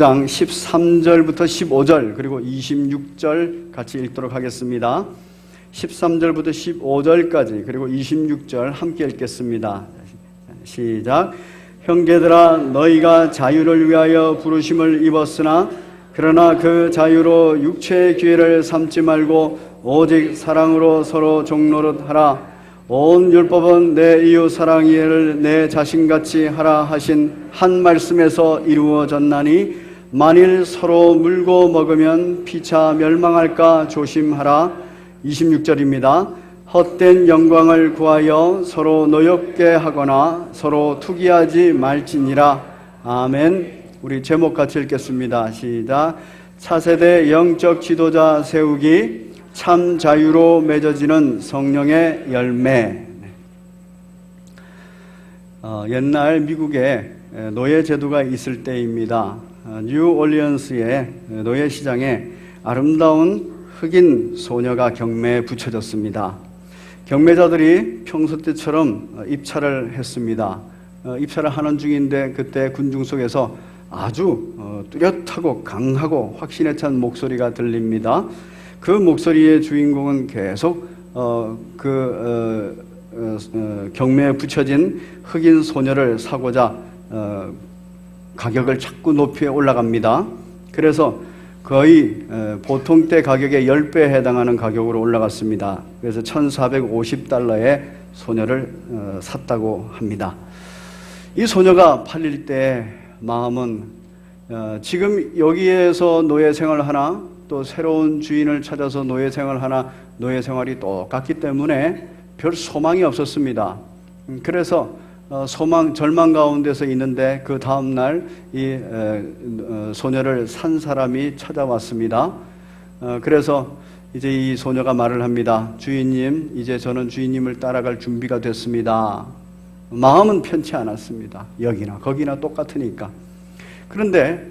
장 13절부터 15절 그리고 26절 같이 읽도록 하겠습니다. 13절부터 15절까지 그리고 26절 함께 읽겠습니다. 시작. 형제들아, 너희가 자유를 위하여 부르심을 입었으나 그러나 그 자유로 육체의 기회를 삼지 말고 오직 사랑으로 서로 종노릇 하라. 온 율법은 내 이웃 사랑이를 내 자신같이 하라 하신 한 말씀에서 이루어졌나니 만일 서로 물고 먹으면 피차 멸망할까 조심하라. 26절입니다. 헛된 영광을 구하여 서로 노엽게 하거나 서로 투기하지 말지니라. 아멘. 우리 제목 같이 읽겠습니다. 시작. 차세대 영적 지도자 세우기, 참 자유로 맺어지는 성령의 열매. 옛날 미국에 노예 제도가 있을 때입니다. 뉴올리언스의 노예 시장에 아름다운 흑인 소녀가 경매에 붙여졌습니다. 경매자들이 평소 때처럼 입찰을 했습니다. 입찰을 하는 중인데 그때 군중 속에서 아주 뚜렷하고 강하고 확신에 찬 목소리가 들립니다. 그 목소리의 주인공은 계속 경매에 붙여진 흑인 소녀를 사고자 가격을 자꾸 높이 올라갑니다. 그래서 거의 보통 때 가격의 10배에 해당하는 가격으로 올라갔습니다. 그래서 $1,450의 소녀를 샀다고 합니다. 이 소녀가 팔릴 때 마음은 지금 여기에서 노예 생활을 하나 또 새로운 주인을 찾아서 노예 생활을 하나 노예 생활이 똑같기 때문에 별 소망이 없었습니다. 그래서 절망 가운데서 있는데 그 다음날 이 소녀를 산 사람이 찾아왔습니다. 그래서 이제 이 소녀가 말을 합니다. 주인님, 이제 저는 주인님을 따라갈 준비가 됐습니다. 마음은 편치 않았습니다. 여기나 거기나 똑같으니까. 그런데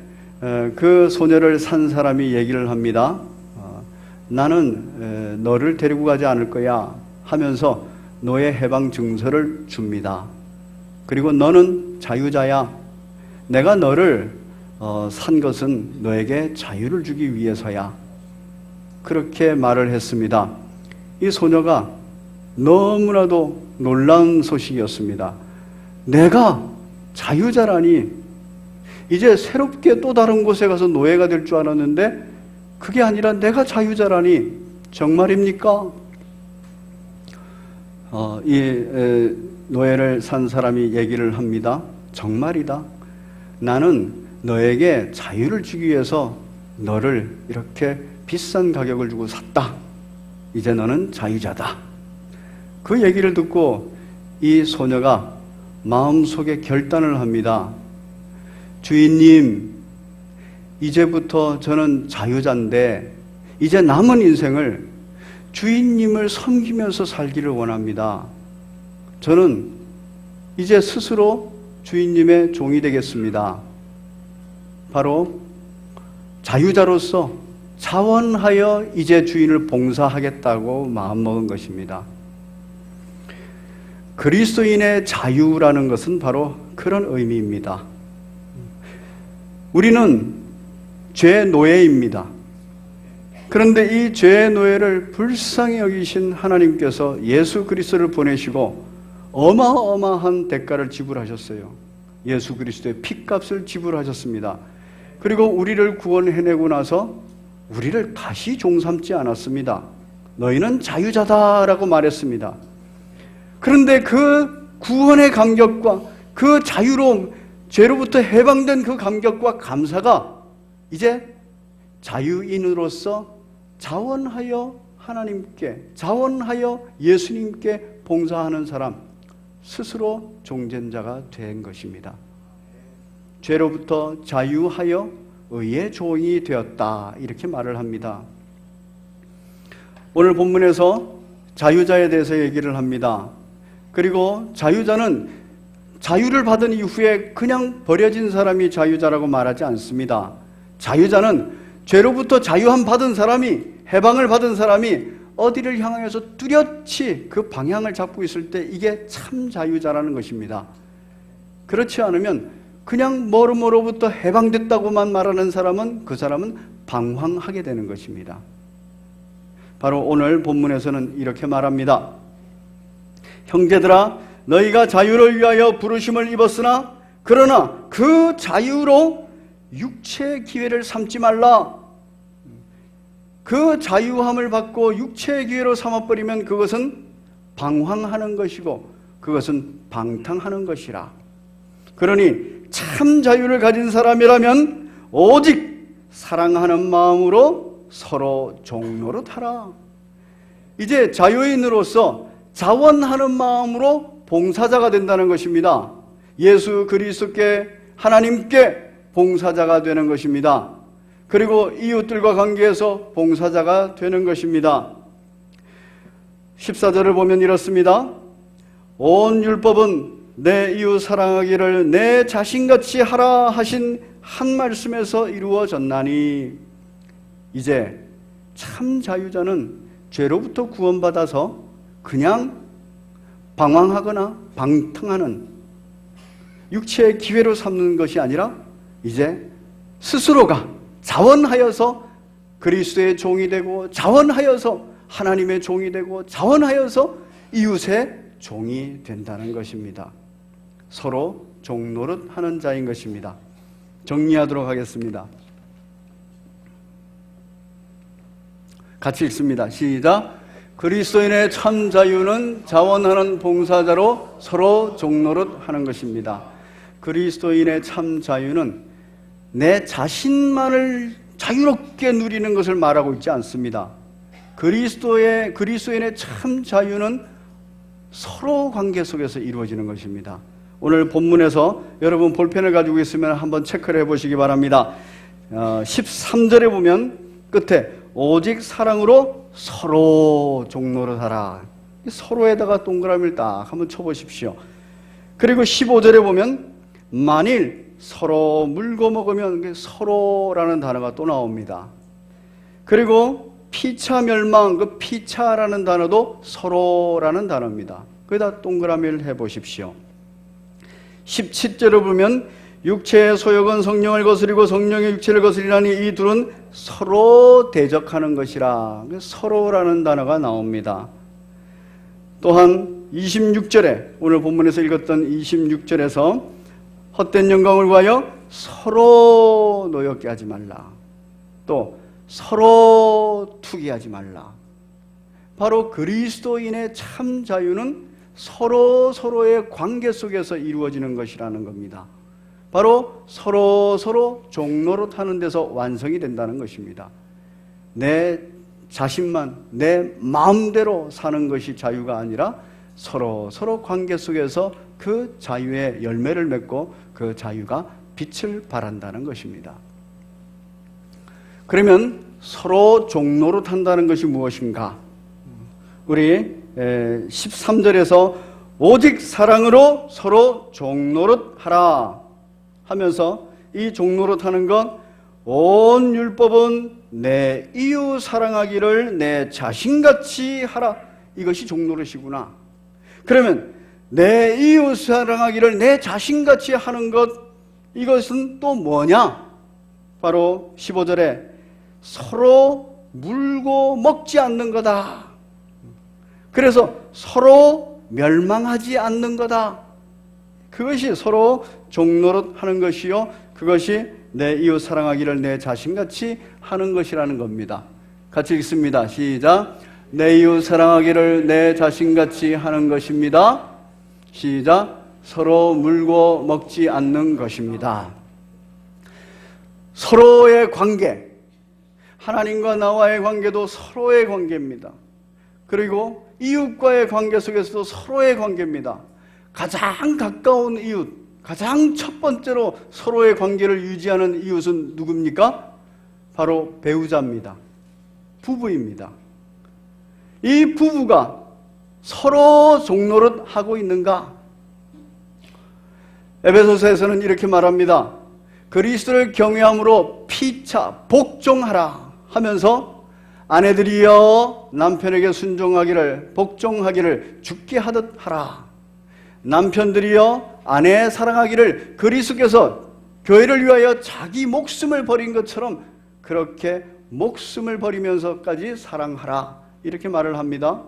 그 소녀를 산 사람이 얘기를 합니다. 나는 너를 데리고 가지 않을 거야 하면서 노예 해방 증서를 줍니다. 그리고 너는 자유자야. 내가 너를 산 것은 너에게 자유를 주기 위해서야. 그렇게 말을 했습니다. 이 소녀가 너무나도 놀라운 소식이었습니다. 내가 자유자라니, 이제 새롭게 또 다른 곳에 가서 노예가 될 줄 알았는데 그게 아니라 내가 자유자라니 정말입니까? 노예를 산 사람이 얘기를 합니다. 정말이다. 나는 너에게 자유를 주기 위해서 너를 이렇게 비싼 가격을 주고 샀다. 이제 너는 자유자다. 그 얘기를 듣고 이 소녀가 마음속에 결단을 합니다. 주인님, 이제부터 저는 자유자인데 이제 남은 인생을 주인님을 섬기면서 살기를 원합니다. 저는 이제 스스로 주인님의 종이 되겠습니다. 바로 자유자로서 자원하여 이제 주인을 봉사하겠다고 마음먹은 것입니다. 그리스도인의 자유라는 것은 바로 그런 의미입니다. 우리는 죄의 노예입니다. 그런데 이 죄의 노예를 불쌍히 여기신 하나님께서 예수 그리스도를 보내시고 어마어마한 대가를 지불하셨어요. 예수 그리스도의 핏값을 지불하셨습니다. 그리고 우리를 구원해내고 나서 우리를 다시 종삼지 않았습니다. 너희는 자유자다라고 말했습니다. 그런데 그 구원의 감격과 그 자유로움, 죄로부터 해방된 그 감격과 감사가 이제 자유인으로서 자원하여 하나님께, 자원하여 예수님께 봉사하는 사람, 스스로 종전자가 된 것입니다. 죄로부터 자유하여 의의 종이 되었다, 이렇게 말을 합니다. 오늘 본문에서 자유자에 대해서 얘기를 합니다. 그리고 자유자는 자유를 받은 이후에 그냥 버려진 사람이 자유자라고 말하지 않습니다. 자유자는 죄로부터 자유함 받은 사람이, 해방을 받은 사람이 어디를 향하여서 뚜렷이 그 방향을 잡고 있을 때 이게 참 자유자라는 것입니다. 그렇지 않으면 그냥 뭐로부터 해방됐다고만 말하는 사람은 그 사람은 방황하게 되는 것입니다. 바로 오늘 본문에서는 이렇게 말합니다. 형제들아, 너희가 자유를 위하여 부르심을 입었으나 그러나 그 자유로 육체의 기회를 삼지 말라. 그 자유함을 받고 육체의 기회로 삼아버리면 그것은 방황하는 것이고 그것은 방탕하는 것이라. 그러니 참 자유를 가진 사람이라면 오직 사랑하는 마음으로 서로 종노릇하라. 이제 자유인으로서 자원하는 마음으로 봉사자가 된다는 것입니다. 예수 그리스도께 하나님께 봉사자가 되는 것입니다. 그리고 이웃들과 관계에서 봉사자가 되는 것입니다. 14절을 보면 이렇습니다. 온 율법은 내 이웃 사랑하기를 내 자신같이 하라 하신 한 말씀에서 이루어졌나니 이제 참 자유자는 죄로부터 구원받아서 그냥 방황하거나 방탕하는 육체의 기회로 삼는 것이 아니라 이제 스스로가 자원하여서 그리스도의 종이 되고 자원하여서 하나님의 종이 되고 자원하여서 이웃의 종이 된다는 것입니다. 서로 종노릇하는 자인 것입니다. 정리하도록 하겠습니다. 같이 읽습니다. 시작. 그리스도인의 참 자유는 자원하는 봉사자로 서로 종노릇하는 것입니다. 그리스도인의 참 자유는 내 자신만을 자유롭게 누리는 것을 말하고 있지 않습니다. 그리스도인의 참 자유는 서로 관계 속에서 이루어지는 것입니다. 오늘 본문에서 여러분 볼펜을 가지고 있으면 한번 체크를 해보시기 바랍니다. 13절에 보면 끝에 오직 사랑으로 서로 종노릇하라. 서로에다가 동그라미를 딱 한번 쳐보십시오. 그리고 15절에 보면 만일 서로 물고 먹으면 서로라는 단어가 또 나옵니다. 그리고 피차 멸망, 그 피차라는 단어도 서로라는 단어입니다. 거기다 동그라미를 해보십시오. 17절을 보면 육체의 소욕은 성령을 거스리고 성령이 육체를 거스리라니 이 둘은 서로 대적하는 것이라. 서로라는 단어가 나옵니다. 또한 26절에 오늘 본문에서 읽었던 26절에서 헛된 영광을 구하여 서로 노엽게 하지 말라. 또 서로 투기하지 말라. 바로 그리스도인의 참 자유는 서로의 관계 속에서 이루어지는 것이라는 겁니다. 바로 서로 종노릇하는 데서 완성이 된다는 것입니다. 내 자신만 내 마음대로 사는 것이 자유가 아니라 서로 관계 속에서 그 자유의 열매를 맺고 그 자유가 빛을 발한다는 것입니다. 그러면 서로 종노릇한다는 것이 무엇인가? 우리 13절에서 오직 사랑으로 서로 종노릇하라 하면서 이 종노릇하는 것, 온 율법은 내 이웃 사랑하기를 내 자신같이 하라. 이것이 종노릇이구나. 그러면 내 이웃 사랑하기를 내 자신같이 하는 것, 이것은 또 뭐냐? 바로 15절에 서로 물고 먹지 않는 거다. 그래서 서로 멸망하지 않는 거다. 그것이 서로 종노릇하는 것이요, 그것이 내 이웃 사랑하기를 내 자신같이 하는 것이라는 겁니다. 같이 읽습니다. 시작. 내 이웃 사랑하기를 내 자신같이 하는 것입니다. 시작. 서로 물고 먹지 않는 것입니다. 서로의 관계, 하나님과 나와의 관계도 서로의 관계입니다. 그리고 이웃과의 관계 속에서도 서로의 관계입니다. 가장 가까운 이웃, 가장 첫 번째로 서로의 관계를 유지하는 이웃은 누굽니까? 바로 배우자입니다. 부부입니다. 이 부부가 서로 종노릇 하고 있는가? 에베소서에서는 이렇게 말합니다. 그리스도를 경외함으로 피차 복종하라 하면서 아내들이여 남편에게 순종하기를 복종하기를 죽게 하듯 하라. 남편들이여 아내 사랑하기를 그리스도께서 교회를 위하여 자기 목숨을 버린 것처럼 그렇게 목숨을 버리면서까지 사랑하라, 이렇게 말을 합니다.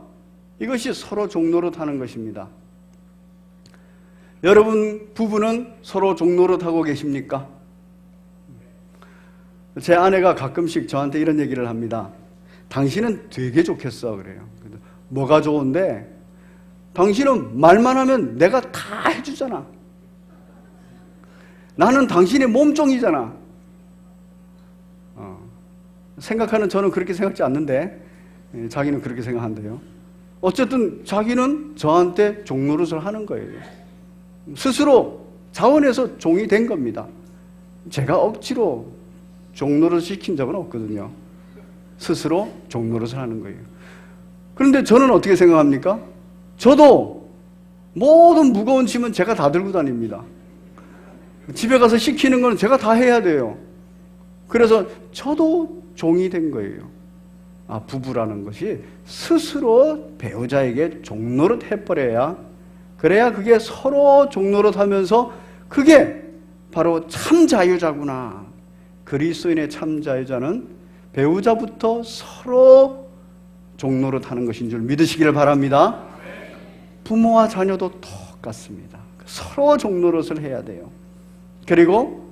이것이 서로 종노릇하는 것입니다. 여러분 부부는 서로 종노릇하고 계십니까? 제 아내가 가끔씩 저한테 이런 얘기를 합니다. 당신은 되게 좋겠어, 그래요. 뭐가 좋은데? 당신은 말만 하면 내가 다 해주잖아. 나는 당신의 몸종이잖아. 생각하는 저는 그렇게 생각지 않는데 자기는 그렇게 생각한대요. 어쨌든 자기는 저한테 종노릇을 하는 거예요. 스스로 자원해서 종이 된 겁니다. 제가 억지로 종노릇 시킨 적은 없거든요. 스스로 종노릇을 하는 거예요. 그런데 저는 어떻게 생각합니까? 저도 모든 무거운 짐은 제가 다 들고 다닙니다. 집에 가서 시키는 건 제가 다 해야 돼요. 그래서 저도 종이 된 거예요. 부부라는 것이 스스로 배우자에게 종노릇 해버려야, 그래야 그게 서로 종노릇 하면서 그게 바로 참 자유자구나. 그리스도인의 참 자유자는 배우자부터 서로 종노릇 하는 것인 줄 믿으시기를 바랍니다. 부모와 자녀도 똑같습니다. 서로 종노릇을 해야 돼요. 그리고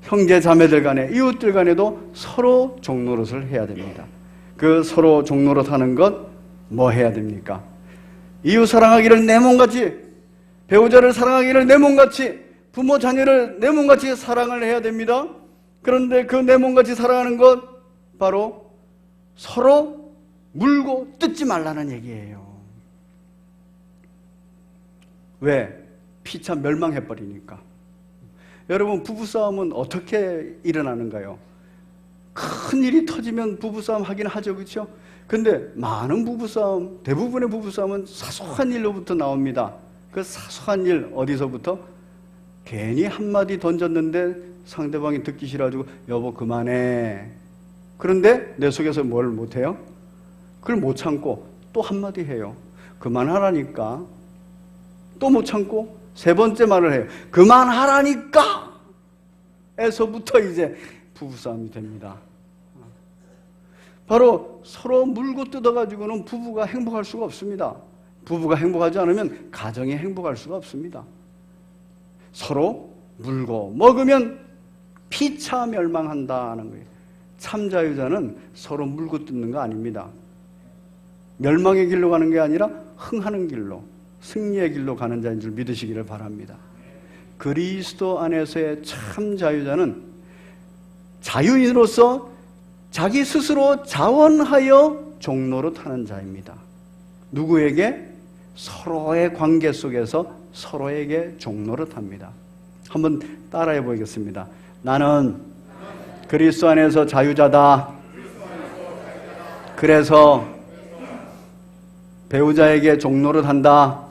형제 자매들 간에, 이웃들 간에도 서로 종노릇을 해야 됩니다. 그 서로 종노릇 하는 것 뭐 해야 됩니까? 이웃 사랑하기를 내 몸같이, 배우자를 사랑하기를 내 몸같이, 부모 자녀를 내 몸같이 사랑을 해야 됩니다. 그런데 그 내 몸같이 사랑하는 것 바로 서로 물고 뜯지 말라는 얘기예요. 왜? 피차 멸망해버리니까. 여러분, 부부싸움은 어떻게 일어나는가요? 큰 일이 터지면 부부싸움 하긴 하죠, 그렇죠? 근데 많은 부부싸움, 대부분의 부부싸움은 사소한 일로부터 나옵니다. 그 사소한 일 어디서부터? 괜히 한마디 던졌는데 상대방이 듣기 싫어가지고 여보 그만해. 그런데 내 속에서 뭘 못해요? 그걸 못 참고 또 한마디 해요. 그만하라니까. 또 못 참고 세 번째 말을 해요. 그만하라니까! 에서부터 이제 부부싸움이 됩니다. 바로 서로 물고 뜯어가지고는 부부가 행복할 수가 없습니다. 부부가 행복하지 않으면 가정이 행복할 수가 없습니다. 서로 물고 먹으면 피차 멸망한다는 거예요. 참 자유자는 서로 물고 뜯는 거 아닙니다. 멸망의 길로 가는 게 아니라 흥하는 길로, 승리의 길로 가는 자인 줄 믿으시기를 바랍니다. 그리스도 안에서의 참 자유자는 자유인으로서 자기 스스로 자원하여 종노릇하는 자입니다. 누구에게? 서로의 관계 속에서 서로에게 종노릇합니다. 한번 따라해 보겠습니다. 나는 그리스도 안에서 자유자다. 그래서 배우자에게 종노릇한다.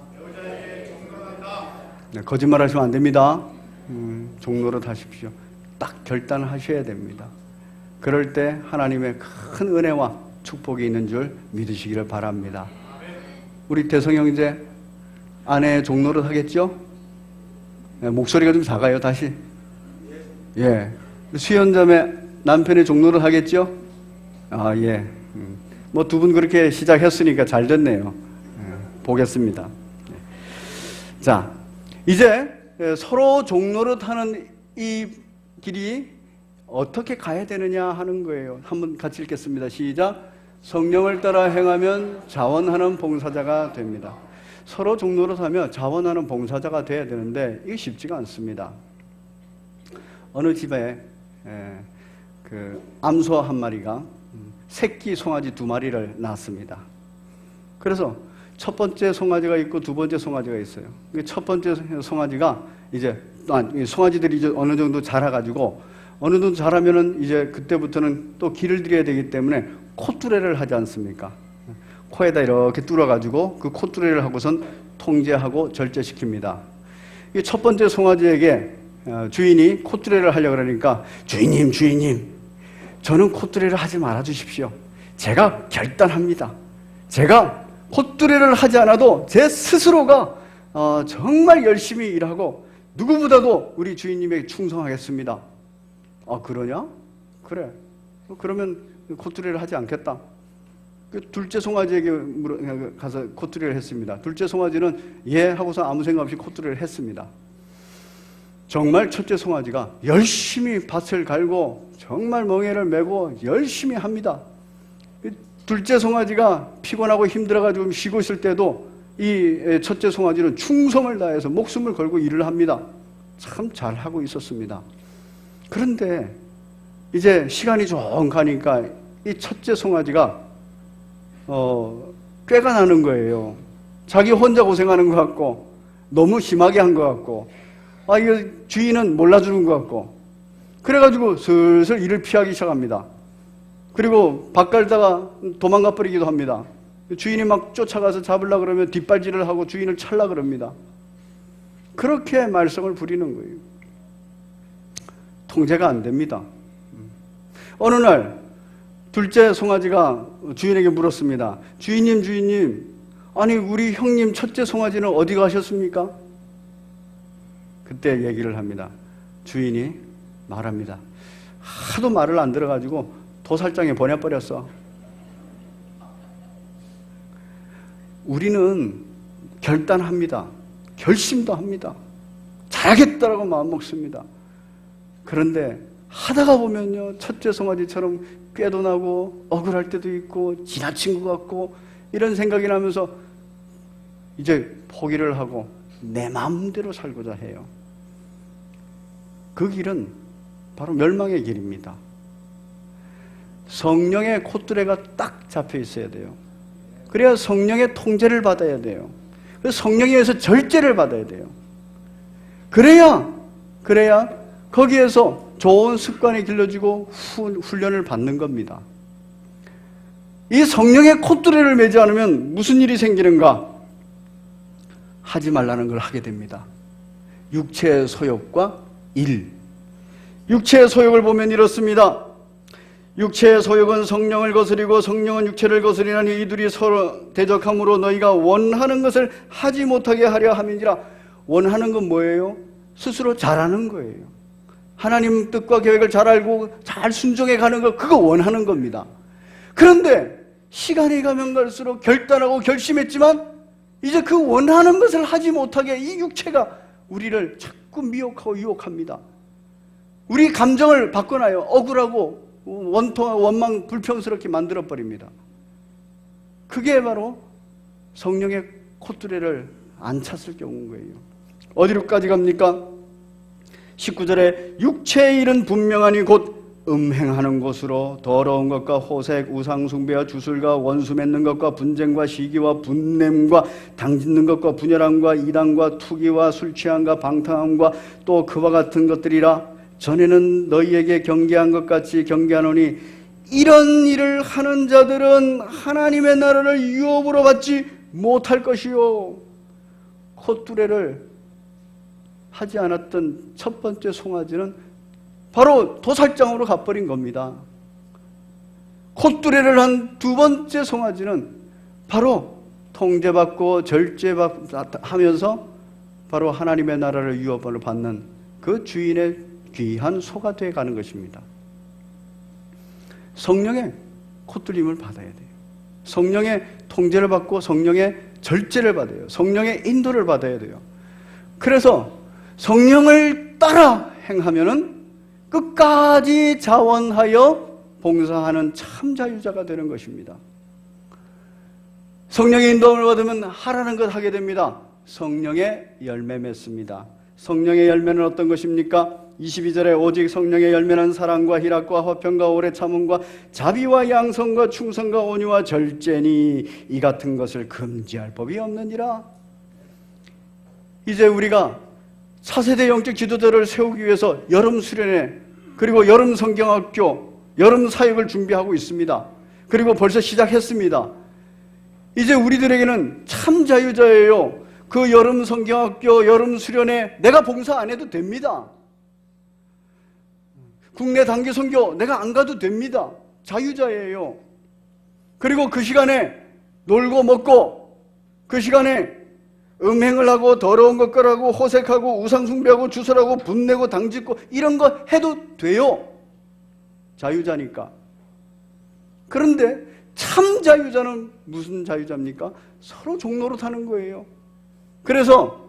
네, 거짓말 하시면 안 됩니다. 종노릇 하십시오. 딱 결단을 하셔야 됩니다. 그럴 때 하나님의 큰 은혜와 축복이 있는 줄 믿으시기를 바랍니다. 우리 대성 형제 아내 종노릇 하겠죠? 네, 목소리가 좀 작아요. 다시. 예. 수연자매 남편의 종노릇 하겠죠? 예. 뭐 두 분 그렇게 시작했으니까 잘 됐네요. 예, 보겠습니다. 자, 이제 서로 종노릇하는 이 길이 어떻게 가야 되느냐 하는 거예요. 한번 같이 읽겠습니다. 시작. 성령을 따라 행하면 자원하는 봉사자가 됩니다. 서로 종노릇하며 자원하는 봉사자가 돼야 되는데 이게 쉽지가 않습니다. 어느 집에 그 암소 한 마리가 새끼 송아지 2마리를 낳았습니다. 그래서 첫 번째 송아지가 있고 두 번째 송아지가 있어요. 첫 번째 송아지가 이제 송아지들이 이제 어느 정도 자라가지고 어느 정도 자라면은 이제 그때부터는 또 기를 들여야 되기 때문에 콧뚜레를 하지 않습니까? 코에다 이렇게 뚫어가지고 그 콧뚜레를 하고선 통제하고 절제시킵니다. 이 첫 번째 송아지에게 주인이 콧뚜레를 하려고 그러니까 주인님 저는 콧뚜레를 하지 말아 주십시오. 제가 결단합니다. 제가 콧뚜레를 하지 않아도 제 스스로가 정말 열심히 일하고 누구보다도 우리 주인님에게 충성하겠습니다. 아, 그러냐? 그래. 그러면 코투리를 하지 않겠다. 둘째 송아지에게 가서 코투리를 했습니다. 둘째 송아지는 예 하고서 아무 생각 없이 코투리를 했습니다. 정말 첫째 송아지가 열심히 밭을 갈고 정말 멍에를 메고 열심히 합니다. 둘째 송아지가 피곤하고 힘들어가지고 쉬고 있을 때도 이 첫째 송아지는 충성을 다해서 목숨을 걸고 일을 합니다. 참 잘하고 있었습니다. 그런데 이제 시간이 좀 가니까 이 첫째 송아지가 꾀가 나는 거예요. 자기 혼자 고생하는 것 같고 너무 심하게 한 것 같고 이거 주인은 몰라주는 것 같고 그래가지고 슬슬 이를 피하기 시작합니다. 그리고 밭 갈다가 도망가 버리기도 합니다. 주인이 막 쫓아가서 잡으려고 그러면 뒷발질을 하고 주인을 찰라 그럽니다. 그렇게 말썽을 부리는 거예요. 통제가 안 됩니다. 어느 날 둘째 송아지가 주인에게 물었습니다. 주인님, 아니 우리 형님 첫째 송아지는 어디 가셨습니까? 그때 얘기를 합니다. 주인이 말합니다. 하도 말을 안 들어가지고 도살장에 보내버렸어. 우리는 결단합니다. 결심도 합니다. 잘하겠다라고 마음먹습니다. 그런데 하다가 보면요, 첫째 송아지처럼 꾀도 나고 억울할 때도 있고 지나친 것 같고 이런 생각이 나면서 이제 포기를 하고 내 마음대로 살고자 해요. 그 길은 바로 멸망의 길입니다. 성령의 콧뚜레가 딱 잡혀 있어야 돼요. 그래야 성령의 통제를 받아야 돼요. 그래서 성령에 의해서 절제를 받아야 돼요. 그래야 거기에서 좋은 습관이 길러지고 훈련을 받는 겁니다. 이 성령의 콧뚜레를 매지 않으면 무슨 일이 생기는가? 하지 말라는 걸 하게 됩니다. 육체의 소욕과 일. 육체의 소욕을 보면 이렇습니다. 육체의 소욕은 성령을 거스리고 성령은 육체를 거스리나니 이들이 서로 대적함으로 너희가 원하는 것을 하지 못하게 하려 함이니라. 원하는 건 뭐예요? 스스로 잘하는 거예요. 하나님 뜻과 계획을 잘 알고 잘 순종해 가는 거, 그거 원하는 겁니다. 그런데 시간이 가면 갈수록 결단하고 결심했지만 이제 그 원하는 것을 하지 못하게 이 육체가 우리를 자꾸 미혹하고 유혹합니다. 우리 감정을 바꿔놔요. 억울하고 원망, 불평스럽게 만들어버립니다. 그게 바로 성령의 콧뚜레를 안 찼을 경우인 거예요. 어디로까지 갑니까? 19절에 육체의 일은 분명하니 곧 음행하는 곳으로 더러운 것과 호색, 우상숭배와 주술과 원수 맺는 것과 분쟁과 시기와 분냄과 당짓는 것과 분열함과 이단과 투기와 술취함과 방탕함과 또 그와 같은 것들이라. 전에는 너희에게 경계한 것 같이 경계하노니 이런 일을 하는 자들은 하나님의 나라를 유업으로 받지 못할 것이요. 콧뚜레를 하지 않았던 첫 번째 송아지는 바로 도살장으로 가버린 겁니다. 콧뚜레를 한 두 번째 송아지는 바로 통제받고 절제하면서 바로 하나님의 나라를 유업으로 받는 그 주인의 귀한 소가 되어 가는 것입니다. 성령의 콧들림을 받아야 돼요. 성령의 통제를 받고 성령의 절제를 받아요. 성령의 인도를 받아야 돼요. 그래서 성령을 따라 행하면은 끝까지 자원하여 봉사하는 참 자유자가 되는 것입니다. 성령의 인도를 받으면 하라는 것 하게 됩니다. 성령의 열매 맺습니다. 성령의 열매는 어떤 것입니까? 22절에 오직 성령의 열매는 사랑과 희락과 화평과 오래 참음과 자비와 양성과 충성과 온유와 절제니 이 같은 것을 금지할 법이 없느니라. 이제 우리가 차세대 영적 지도자를 세우기 위해서 여름 수련회 그리고 여름 성경학교 여름 사역을 준비하고 있습니다. 그리고 벌써 시작했습니다. 이제 우리들에게는 참 자유자예요. 그 여름 성경학교 여름 수련회 내가 봉사 안 해도 됩니다. 국내 단기 선교 내가 안 가도 됩니다. 자유자예요. 그리고 그 시간에 놀고 먹고 그 시간에 음행을 하고 더러운 것걸 하고 호색하고 우상숭배하고 주설하고 분내고 당짓고 이런 거 해도 돼요. 자유자니까. 그런데 참 자유자는 무슨 자유자입니까? 서로 종노릇하는 거예요. 그래서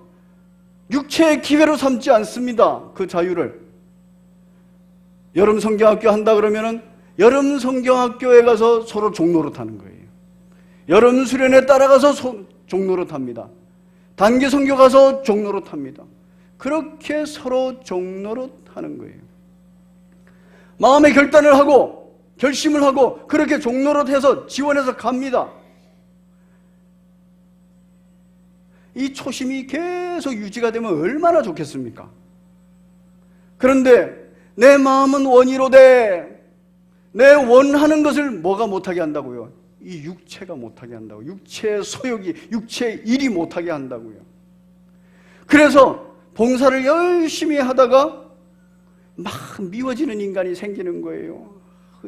육체의 기회로 삼지 않습니다. 그 자유를. 여름 성경학교 한다 그러면은 여름 성경학교에 가서 서로 종노릇하는 거예요. 여름 수련회 따라가서 종노릇합니다. 단기 선교 가서 종노릇합니다. 그렇게 서로 종노릇하는 거예요. 마음의 결단을 하고 결심을 하고 그렇게 종노릇해서 지원해서 갑니다. 이 초심이 계속 유지가 되면 얼마나 좋겠습니까? 그런데 내 마음은 원이로되 내 원하는 것을 뭐가 못하게 한다고요? 이 육체가 못하게 한다고. 육체의 소욕이, 육체의 일이 못하게 한다고요. 그래서 봉사를 열심히 하다가 막 미워지는 인간이 생기는 거예요.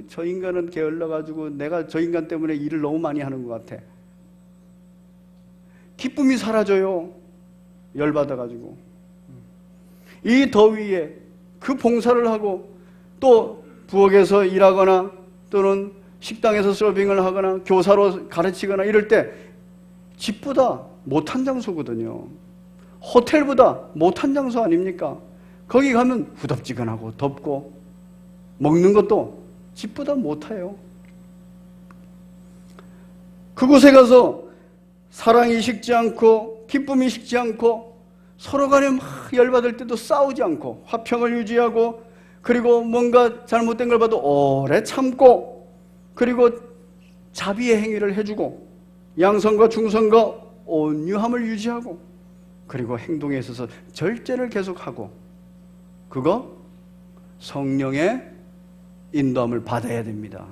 저 인간은 게을러가지고 내가 저 인간 때문에 일을 너무 많이 하는 것 같아. 기쁨이 사라져요. 열받아가지고. 이 더위에 그 봉사를 하고 또 부엌에서 일하거나 또는 식당에서 서빙을 하거나 교사로 가르치거나 이럴 때 집보다 못한 장소거든요. 호텔보다 못한 장소 아닙니까? 거기 가면 후덥지근하고 덥고 먹는 것도 집보다 못해요. 그곳에 가서 사랑이 식지 않고 기쁨이 식지 않고 서로 간에 막 열받을 때도 싸우지 않고 화평을 유지하고 그리고 뭔가 잘못된 걸 봐도 오래 참고 그리고 자비의 행위를 해주고 양선과 중선과 온유함을 유지하고 그리고 행동에 있어서 절제를 계속하고 그거 성령의 인도함을 받아야 됩니다.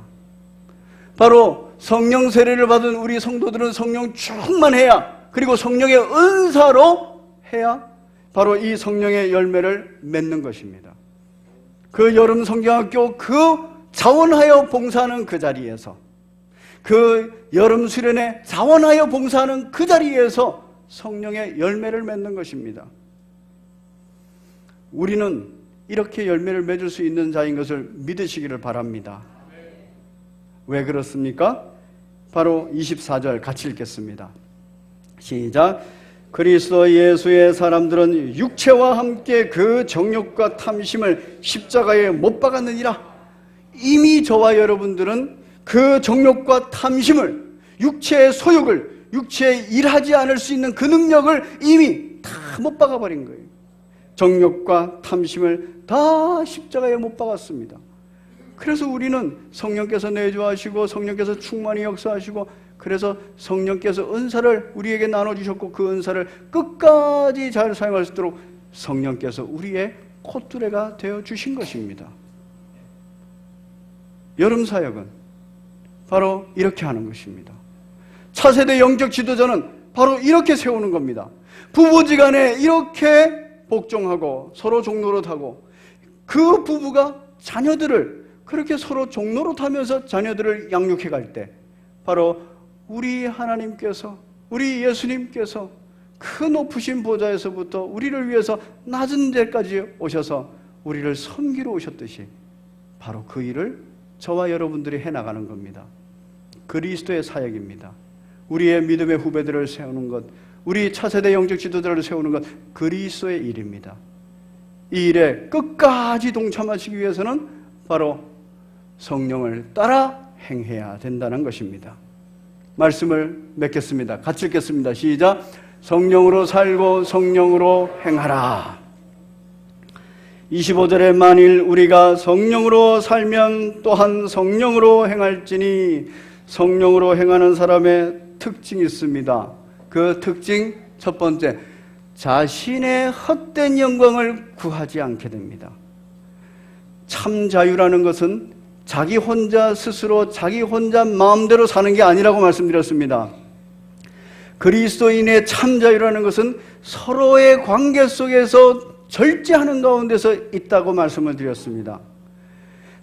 바로 성령 세례를 받은 우리 성도들은 성령 충만해야 그리고 성령의 은사로 해야 바로 이 성령의 열매를 맺는 것입니다. 그 여름 성경학교 그 자원하여 봉사하는 그 자리에서 그 여름 수련회 자원하여 봉사하는 그 자리에서 성령의 열매를 맺는 것입니다. 우리는 이렇게 열매를 맺을 수 있는 자인 것을 믿으시기를 바랍니다. 왜 그렇습니까? 바로 24절 같이 읽겠습니다. 시작. 그리스도 예수의 사람들은 육체와 함께 그 정욕과 탐심을 십자가에 못 박았느니라. 이미 저와 여러분들은 그 정욕과 탐심을 육체의 소욕을 육체에 일하지 않을 수 있는 그 능력을 이미 다 못 박아버린 거예요. 정욕과 탐심을 다 십자가에 못 박았습니다. 그래서 우리는 성령께서 내주하시고 성령께서 충만히 역사하시고 그래서 성령께서 은사를 우리에게 나눠주셨고 그 은사를 끝까지 잘 사용할 수 있도록 성령께서 우리의 콧두레가 되어주신 것입니다. 여름 사역은 바로 이렇게 하는 것입니다. 차세대 영적 지도자는 바로 이렇게 세우는 겁니다. 부부지간에 이렇게 복종하고 서로 종노릇하고 그 부부가 자녀들을 그렇게 서로 종노릇하면서 자녀들을 양육해 갈 때 바로 우리 하나님께서 우리 예수님께서 그 높으신 보좌에서부터 우리를 위해서 낮은 데까지 오셔서 우리를 섬기러 오셨듯이 바로 그 일을 저와 여러분들이 해나가는 겁니다. 그리스도의 사역입니다. 우리의 믿음의 후배들을 세우는 것, 우리 차세대 영적 지도자를 세우는 것 그리스도의 일입니다. 이 일에 끝까지 동참하시기 위해서는 바로 성령을 따라 행해야 된다는 것입니다. 말씀을 맺겠습니다. 같이 읽겠습니다. 시작. 성령으로 살고 성령으로 행하라. 25절에 만일 우리가 성령으로 살면 또한 성령으로 행할지니 성령으로 행하는 사람의 특징이 있습니다. 그 특징 첫 번째, 자신의 헛된 영광을 구하지 않게 됩니다. 참 자유라는 것은 자기 혼자 스스로 자기 혼자 마음대로 사는 게 아니라고 말씀드렸습니다. 그리스도인의 참 자유라는 것은 서로의 관계 속에서 절제하는 가운데서 있다고 말씀을 드렸습니다.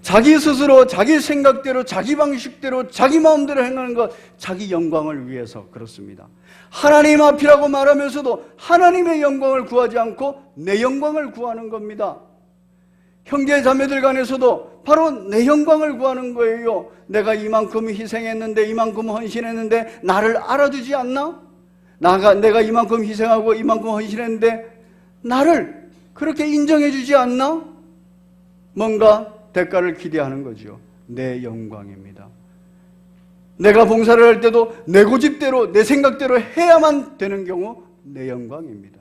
자기 스스로 자기 생각대로 자기 방식대로 자기 마음대로 행하는 것, 자기 영광을 위해서 그렇습니다. 하나님 앞이라고 말하면서도 하나님의 영광을 구하지 않고 내 영광을 구하는 겁니다. 형제 자매들 간에서도 바로 내 영광을 구하는 거예요. 내가 이만큼 희생했는데, 이만큼 헌신했는데 나를 알아주지 않나? 내가 이만큼 희생하고 이만큼 헌신했는데 나를 그렇게 인정해 주지 않나? 뭔가 대가를 기대하는 거죠. 내 영광입니다. 내가 봉사를 할 때도 내 고집대로 내 생각대로 해야만 되는 경우 내 영광입니다.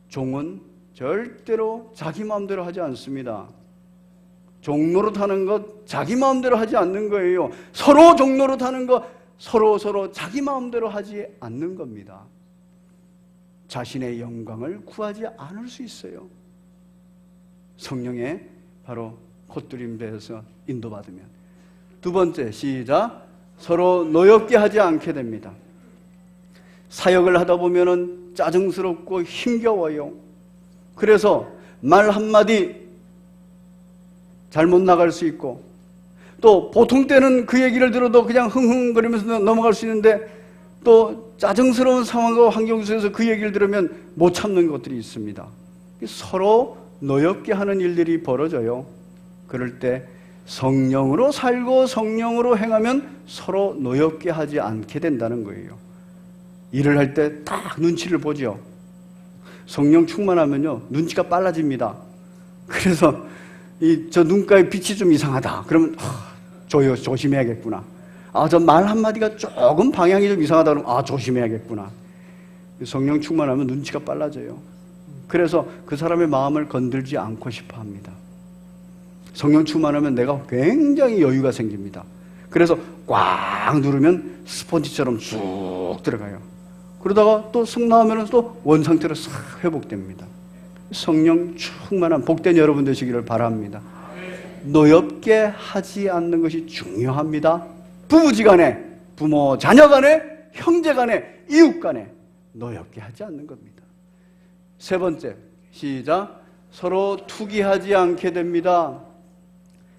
종은 절대로 자기 마음대로 하지 않습니다. 종노릇 하는 것 자기 마음대로 하지 않는 거예요. 서로 종노릇 하는 것 서로 자기 마음대로 하지 않는 겁니다. 자신의 영광을 구하지 않을 수 있어요. 성령의 바로 콧두림대에서 인도받으면. 두 번째, 시작. 서로 노엽게 하지 않게 됩니다. 사역을 하다 보면은 짜증스럽고 힘겨워요. 그래서 말 한마디 잘못 나갈 수 있고, 또 보통 때는 그 얘기를 들어도 그냥 흥흥거리면서 넘어갈 수 있는데, 또 짜증스러운 상황과 환경 속에서 그 얘기를 들으면 못 참는 것들이 있습니다. 서로 노엽게 하는 일들이 벌어져요. 그럴 때 성령으로 살고 성령으로 행하면 서로 노엽게 하지 않게 된다는 거예요. 일을 할 때 딱 눈치를 보죠. 성령 충만하면요, 눈치가 빨라집니다. 그래서 저 눈가에 빛이 좀 이상하다. 그러면 조심해야겠구나. 저 말 한마디가 조금 방향이 좀 이상하다 그러면 조심해야겠구나. 성령 충만하면 눈치가 빨라져요. 그래서 그 사람의 마음을 건들지 않고 싶어 합니다. 성령 충만하면 내가 굉장히 여유가 생깁니다. 그래서 꽉 누르면 스펀지처럼 쭉 들어가요. 그러다가 또 쓱 나오면 또 원상태로 싹 회복됩니다. 성령 충만한 복된 여러분 되시기를 바랍니다. 노엽게 하지 않는 것이 중요합니다. 부부지간에, 부모 자녀간에, 형제간에, 이웃간에 노엽게 하지 않는 겁니다. 세 번째, 시작. 서로 투기하지 않게 됩니다.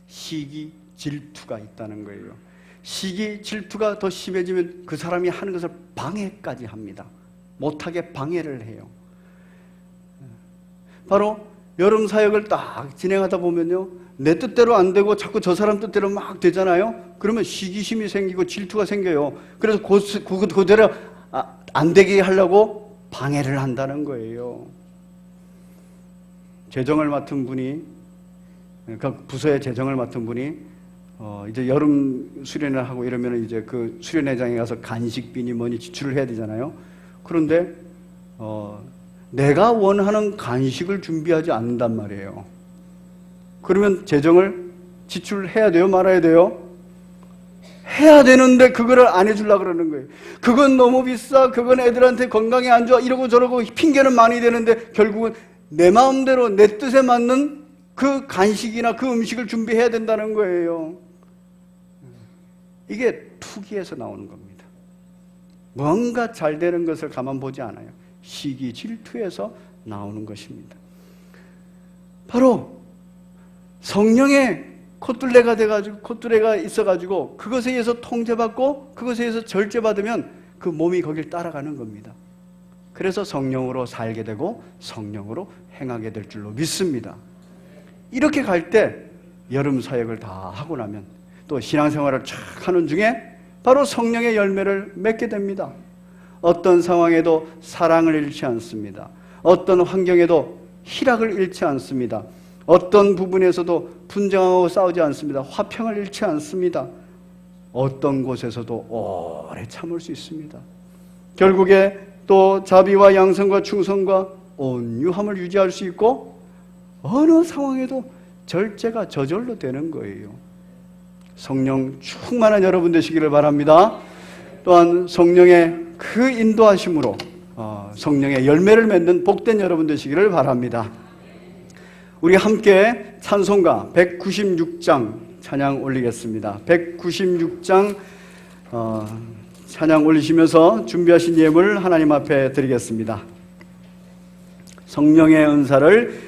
시기, 질투가 있다는 거예요. 시기, 질투가 더 심해지면 그 사람이 하는 것을 방해까지 합니다. 못하게 방해를 해요. 바로 여름 사역을 딱 진행하다 보면요, 내 뜻대로 안 되고 자꾸 저 사람 뜻대로 막 되잖아요. 그러면 시기심이 생기고 질투가 생겨요. 그래서 그대로 안 되게 하려고 방해를 한다는 거예요. 재정을 맡은 분이, 그 부서의 재정을 맡은 분이 이제 여름 수련을 하고 이러면 이제 그 수련회장에 가서 간식비니 뭐니 지출을 해야 되잖아요. 그런데 내가 원하는 간식을 준비하지 않는단 말이에요. 그러면 재정을 지출해야 돼요, 말아야 돼요? 해야 되는데 그거를 안 해주려고 그러는 거예요. 그건 너무 비싸, 그건 애들한테 건강에 안 좋아, 이러고 저러고 핑계는 많이 되는데 결국은 내 마음대로 내 뜻에 맞는 그 간식이나 그 음식을 준비해야 된다는 거예요. 이게 투기에서 나오는 겁니다. 뭔가 잘 되는 것을 가만 보지 않아요. 시기, 질투에서 나오는 것입니다. 바로 성령의 콧둘레가 있어가지고 그것에 의해서 통제받고 그것에 의해서 절제받으면 그 몸이 거길 따라가는 겁니다. 그래서 성령으로 살게 되고 성령으로 행하게 될 줄로 믿습니다. 이렇게 갈 때 여름 사역을 다 하고 나면 또 신앙생활을 쫙 하는 중에 바로 성령의 열매를 맺게 됩니다. 어떤 상황에도 사랑을 잃지 않습니다. 어떤 환경에도 희락을 잃지 않습니다. 어떤 부분에서도 분쟁하고 싸우지 않습니다. 화평을 잃지 않습니다. 어떤 곳에서도 오래 참을 수 있습니다. 결국에 또 자비와 양성과 충성과 온유함을 유지할 수 있고 어느 상황에도 절제가 저절로 되는 거예요. 성령 충만한 여러분 되시기를 바랍니다. 또한 성령의 그 인도하심으로 성령의 열매를 맺는 복된 여러분 되시기를 바랍니다. 우리 함께 찬송가 196장 찬양 올리겠습니다. 196장 찬양 올리시면서 준비하신 예물 하나님 앞에 드리겠습니다. 성령의 은사를